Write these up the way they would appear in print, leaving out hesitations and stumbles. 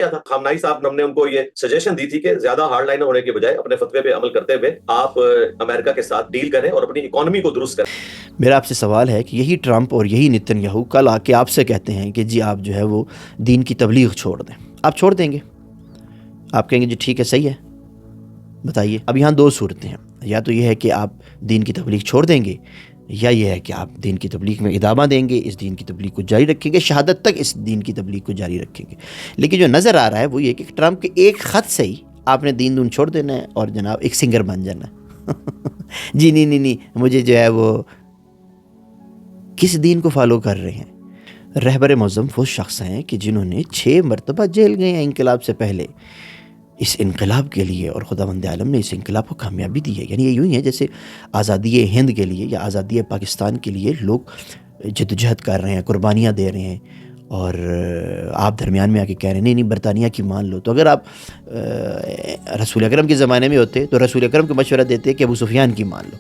کیا تھا خامنائی صاحب، ہم نے ان کو یہ سجیشن دی تھی کہ زیادہ ہارڈ لائنر ہونے کے بجائے اپنے فتوے پہ عمل کرتے ہوئے آپ امریکہ کے ساتھ ڈیل کریں اور اپنی اکانومی کو درست کریں۔ میرا آپ سے سوال ہے کہ یہی ٹرمپ اور یہی نتن یاہو کل آ کے آپ سے کہتے ہیں کہ جی آپ جو ہے وہ دین کی تبلیغ چھوڑ دیں، آپ چھوڑ دیں گے؟ آپ کہیں گے جی ٹھیک ہے، صحیح ہے، بتائیے۔ اب یہاں دو صورتیں ہیں، یا تو یہ ہے کہ آپ دین کی تبلیغ چھوڑ دیں گے، یا یہ ہے کہ آپ دین کی تبلیغ میں ادامہ دیں گے، اس دین کی تبلیغ کو جاری رکھیں گے، شہادت تک اس دین کی تبلیغ کو جاری رکھیں گے۔ لیکن جو نظر آ رہا ہے وہ یہ کہ ٹرمپ کے ایک خط سے ہی آپ نے دین چھوڑ دینا ہے اور جناب ایک سنگر بن جانا ہے۔ جی نہیں، مجھے جو ہے وہ کس دین کو فالو کر رہے ہیں؟ رہبر معظم وہ شخص ہیں کہ جنہوں نے 6 مرتبہ جیل گئے ہیں انقلاب سے پہلے اس انقلاب کے لیے، اور خداوند عالم نے اس انقلاب کو کامیابی دی ہے۔ یعنی یہ یوں ہی ہے جیسے آزادی ہند کے لیے یا آزادی پاکستان کے لیے لوگ جدوجہد کر رہے ہیں، قربانیاں دے رہے ہیں، اور آپ درمیان میں آ کے کہہ رہے ہیں نہیں برطانیہ کی مان لو۔ تو اگر آپ رسول اکرم کے زمانے میں ہوتے تو رسول اکرم کو مشورہ دیتے کہ ابو سفیان کی مان لو۔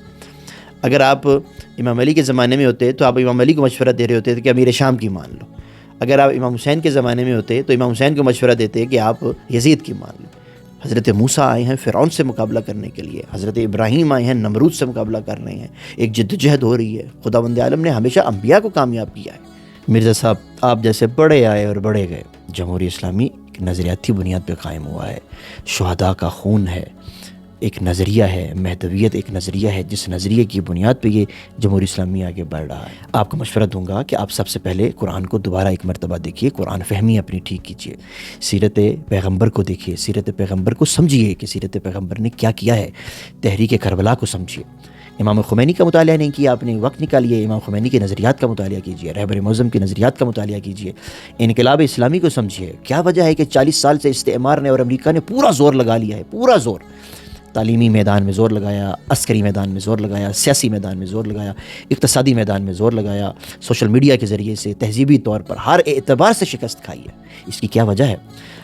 اگر آپ امام علی کے زمانے میں ہوتے تو آپ امام علی کو مشورہ دے رہے ہوتے کہ امیر شام کی مان لو۔ اگر آپ امام حسین کے زمانے میں ہوتے تو امام حسین کو مشورہ دیتے کہ آپ یزید کی مان لو۔ حضرت موسیٰ آئے ہیں فرعون سے مقابلہ کرنے کے لیے، حضرت ابراہیم آئے ہیں نمرود سے مقابلہ کر رہے ہیں، ایک جدوجہد ہو رہی ہے۔ خداوند عالم نے ہمیشہ انبیاء کو کامیاب کیا ہے۔ مرزا صاحب آپ جیسے بڑے آئے اور بڑے گئے، جمہوری اسلامی ایک نظریاتی بنیاد پہ قائم ہوا ہے، شہداء کا خون ہے، ایک نظریہ ہے، مہدویت ایک نظریہ ہے، جس نظریے کی بنیاد پہ یہ جمہوری اسلامی آگے بڑھ رہا ہے۔ آپ کو مشورہ دوں گا کہ آپ سب سے پہلے قرآن کو دوبارہ ایک مرتبہ دیکھیے، قرآن فہمی اپنی ٹھیک کیجیے، سیرت پیغمبر کو دیکھیے، سیرت پیغمبر کو سمجھیے کہ سیرت پیغمبر نے کیا کیا ہے، تحریک کربلا کو سمجھیے۔ امام خمینی کا مطالعہ نہیں کیا آپ نے، وقت نکالیے امام خمینی کے نظریات کا مطالعہ کیجیے، رہبر معظم کے نظریات کا مطالعہ کیجیے، انقلاب اسلامی کو سمجھیے۔ کیا وجہ ہے کہ 40 سال سے استعمار نے اور امریکہ نے پورا زور لگا لیا ہے، پورا زور، تعلیمی میدان میں زور لگایا، عسکری میدان میں زور لگایا، سیاسی میدان میں زور لگایا، اقتصادی میدان میں زور لگایا، سوشل میڈیا کے ذریعے سے تہذیبی طور پر ہر اعتبار سے شکست کھائی ہے۔ اس کی کیا وجہ ہے؟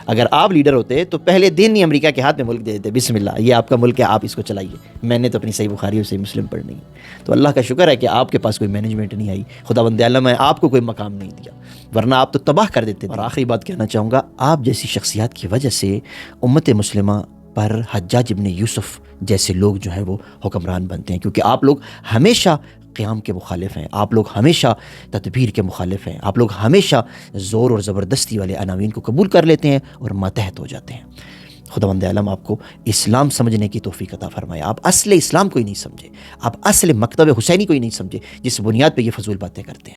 اگر آپ لیڈر ہوتے تو پہلے دن ہی امریکہ کے ہاتھ میں ملک دے دیتے، بسم اللہ یہ آپ کا ملک ہے، آپ اس کو چلائیے، میں نے تو اپنی صحیح بخاری اور صحیح مسلم پڑھنی ہے۔ تو اللہ کا شکر ہے کہ آپ کے پاس کوئی مینجمنٹ نہیں آئی، خداوند عالم نے آپ کو کوئی مقام نہیں دیا، ورنہ آپ تو تباہ کر دیتے۔ اور آخری بات کہنا چاہوں گا، آپ جیسی شخصیات کی وجہ سے امت مسلمہ پر حجاج ابن یوسف جیسے لوگ جو ہیں وہ حکمران بنتے ہیں، کیونکہ آپ لوگ ہمیشہ قیام کے مخالف ہیں، آپ لوگ ہمیشہ تدبیر کے مخالف ہیں، آپ لوگ ہمیشہ زور اور زبردستی والے عناوین کو قبول کر لیتے ہیں اور ماتحت ہو جاتے ہیں۔ خداوند عالم آپ کو اسلام سمجھنے کی توفیق عطا فرمائے۔ آپ اصل اسلام کو ہی نہیں سمجھے، آپ اصل مکتب حسینی کو ہی نہیں سمجھے، جس بنیاد پہ یہ فضول باتیں کرتے ہیں۔